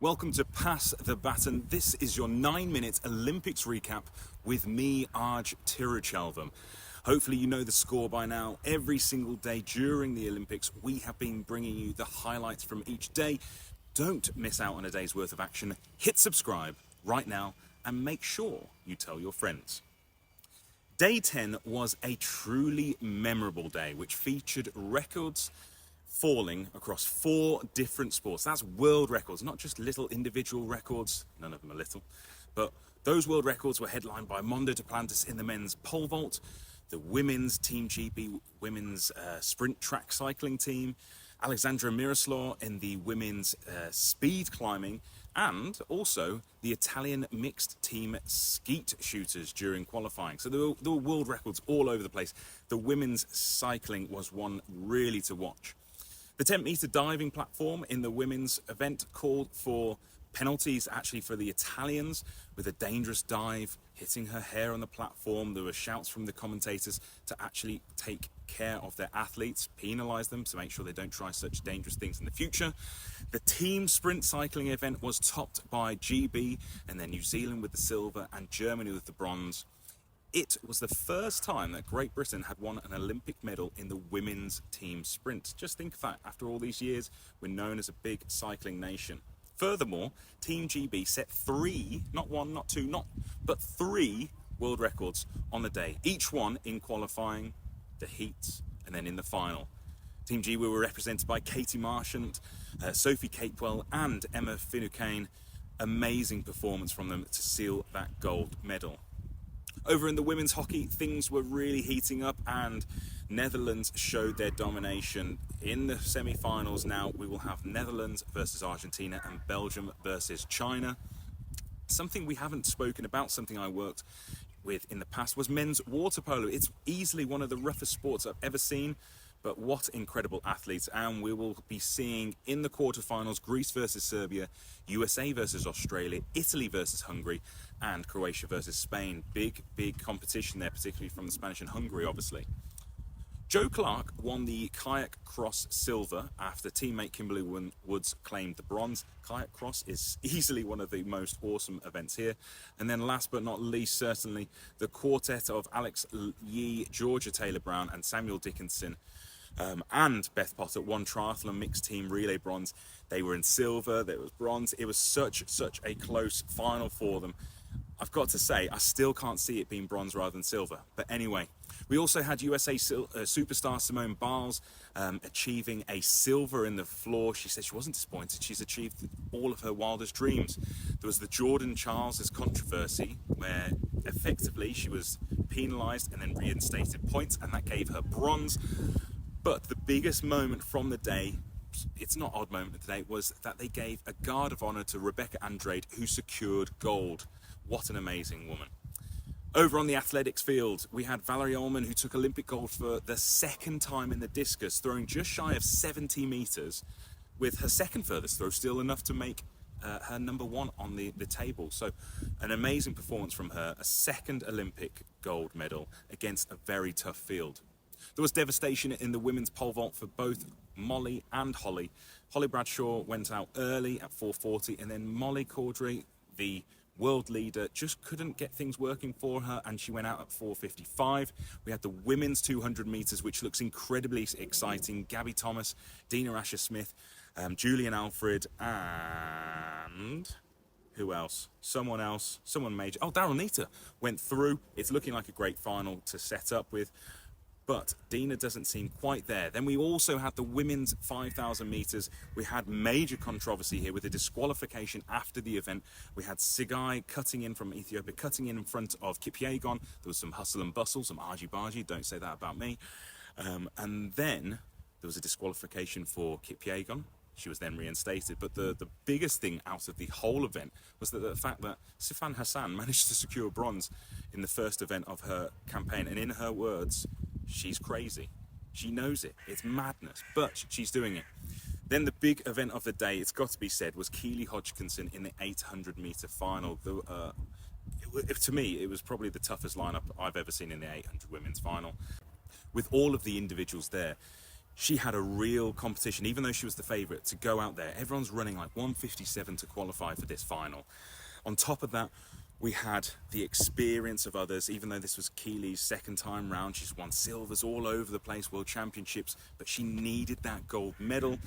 Welcome to Pass the Baton. This is your 9-minute Olympics recap with me, Arj Thiruchelvam. Hopefully you know the score by now. Every single day during the Olympics, we have been bringing you the highlights from each day. Don't miss out on a day's worth of action. Hit subscribe right now and make sure you tell your friends. Day 10 was a truly memorable day, which featured records falling across 4 different sports. That's world records, not just little individual records. None of them are little. But those world records were headlined by Mondo Duplantis in the men's pole vault, the women's Team GB women's sprint track cycling team, Aleksandra Miroslaw in the women's speed climbing, and also the Italian mixed team Skeet shooters during qualifying. So there were world records all over the place. The women's cycling was one really to watch. The 10-meter diving platform in the women's event called for penalties actually for the Italians with a dangerous dive hitting her hair on the platform. There were shouts from the commentators to actually take care of their athletes, penalise them to make sure they don't try such dangerous things in the future. The team sprint cycling event was topped by GB and then New Zealand with the silver and Germany with the bronze. It was the first time that Great Britain had won an Olympic medal in the women's team sprint. Just think of that, after all these years, we're known as a big cycling nation. Furthermore, Team GB set 3, not 1, not 2, but 3 world records on the day. Each one in qualifying, the heats, and then in the final. Team GB were represented by Katie Marchant, Sophie Capewell, and Emma Finucane. Amazing performance from them to seal that gold medal. Over in the women's hockey, things were really heating up and Netherlands showed their domination. In the semi-finals now, we will have Netherlands versus Argentina and Belgium versus China. Something we haven't spoken about, something I worked with in the past, was men's water polo. It's easily one of the roughest sports I've ever seen, but what incredible athletes. And we will be seeing in the quarterfinals Greece versus Serbia, USA versus Australia, Italy versus Hungary, and Croatia versus Spain. Big competition there, particularly from the Spanish and Hungary, obviously. Jo Clarke won the Kayak Cross silver after teammate Kimberley Woods claimed the bronze. Kayak Cross is easily one of the most awesome events here. And then last but not least, certainly, the quartet of Alex Yee, Georgia Taylor-Brown, and Samuel Dickinson and Beth Potter won triathlon mixed team relay bronze. They were in silver, there was bronze. It was such a close final for them. I've got to say, I still can't see it being bronze rather than silver. But anyway, we also had USA superstar Simone Biles achieving a silver in the floor. She said she wasn't disappointed. She's achieved all of her wildest dreams. There was the Jordan Chiles controversy, where effectively she was penalised and then reinstated points, and that gave her bronze. But the biggest moment from the day, it's not odd moment of the day, was that they gave a guard of honour to Rebecca Andrade, who secured gold. What an amazing woman. Over on the athletics field, we had Valerie Ullman, who took Olympic gold for the second time in the discus, throwing just shy of 70 metres, with her second furthest throw still enough to make her number 1 on the table. So an amazing performance from her, a second Olympic gold medal against a very tough field. There was devastation in the women's pole vault for both Molly and Holly. Holly Bradshaw went out early at 4:40, and then Molly Caudry, the world leader, just couldn't get things working for her, and she went out at 4:55. We had the women's 200 metres, which looks incredibly exciting. Gabby Thomas, Dina Asher-Smith, Julian Alfred, and who else? Someone major. Oh, Daryl Neita went through. It's looking like a great final to set up with. But Dina doesn't seem quite there. Then we also had the women's 5,000 metres. We had major controversy here with a disqualification after the event. We had Sigai cutting in from Ethiopia, cutting in front of Kipyegon. There was some hustle and bustle, some argy-bargy, don't say that about me. And then there was a disqualification for Kipyegon. She was then reinstated. But the biggest thing out of the whole event was that the fact that Sifan Hassan managed to secure bronze in the first event of her campaign. And in her words, she's crazy. She knows it. It's madness, but she's doing it. Then the big event of the day, it's got to be said, was Keely Hodgkinson in the 800-metre final. To me, it was probably the toughest lineup I've ever seen in the 800 women's final. With all of the individuals there, she had a real competition, even though she was the favourite, to go out there. Everyone's running like 1:57 to qualify for this final. On top of that, we had the experience of others, even though this was Keely's second time round. She's won silvers all over the place, world championships, but she needed that gold medal.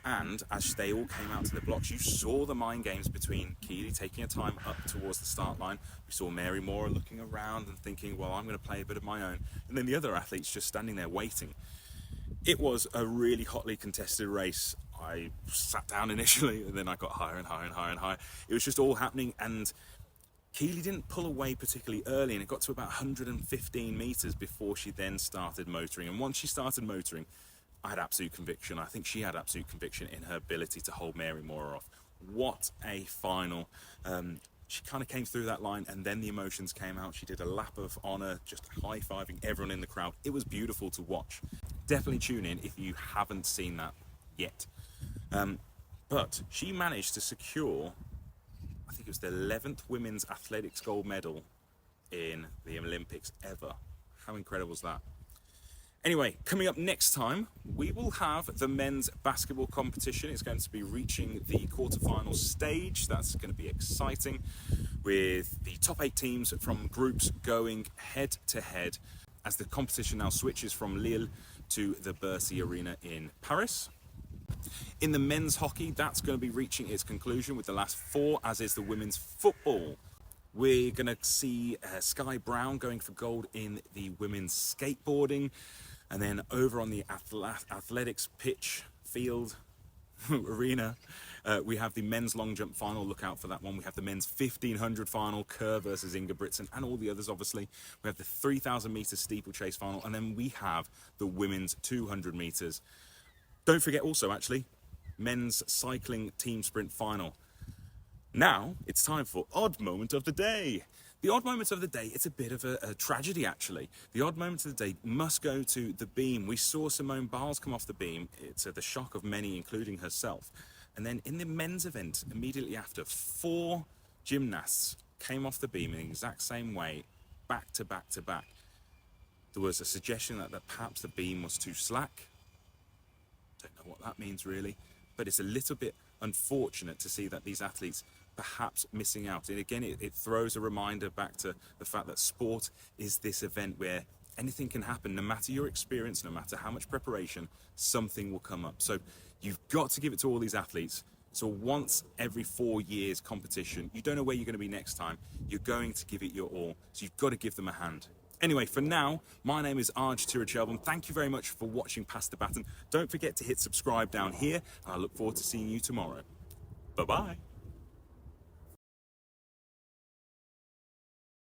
And as they all came out to the blocks, you saw the mind games between Keely taking her time up towards the start line. We saw Mary Moore looking around and thinking, well, I'm going to play a bit of my own. And then the other athletes just standing there waiting. It was a really hotly contested race. I sat down initially, and then I got higher and higher and higher and higher. It was just all happening, and Keely didn't pull away particularly early, and it got to about 115 metres before she then started motoring. And once she started motoring, I had absolute conviction. I think she had absolute conviction in her ability to hold Mary Moore off. What a final. She kind of came through that line, and then the emotions came out. She did a lap of honour, just high-fiving everyone in the crowd. It was beautiful to watch. Definitely tune in if you haven't seen that yet. But she managed to secure, I think it was the 11th women's athletics gold medal in the Olympics ever. How incredible is that? Anyway, coming up next time, we will have the men's basketball competition. It's going to be reaching the quarterfinal stage. That's going to be exciting, with the top 8 teams from groups going head to head as the competition now switches from Lille to the Bercy Arena in Paris. In the men's hockey, that's going to be reaching its conclusion with the last 4, as is the women's football. We're going to see Sky Brown going for gold in the women's skateboarding. And then over on the athletics pitch, field, arena, we have the men's long jump final. Look out for that one. We have the men's 1500 final, Kerr versus Ingebrigtsen, and all the others, obviously. We have the 3000 meter steeplechase final, and then we have the women's 200 meters. Don't forget also, actually, men's cycling team sprint final. Now it's time for odd moment of the day. The odd moment of the day, it's a bit of a tragedy, actually. The odd moment of the day must go to the beam. We saw Simone Biles come off the beam. It's the shock of many, including herself. And then in the men's event, immediately after, 4 gymnasts came off the beam in the exact same way, back to back to back. There was a suggestion that perhaps the beam was too slack. Don't know what that means, really. But it's a little bit unfortunate to see that these athletes perhaps missing out. And again, it throws a reminder back to the fact that sport is this event where anything can happen. No matter your experience, no matter how much preparation, something will come up. So you've got to give it to all these athletes. So once every 4 years competition, you don't know where you're going to be next time. You're going to give it your all. So you've got to give them a hand. Anyway, for now, my name is Arj Thiruchelvam. Thank you very much for watching Pass the Baton. Don't forget to hit subscribe down here, and I look forward to seeing you tomorrow. Bye-bye.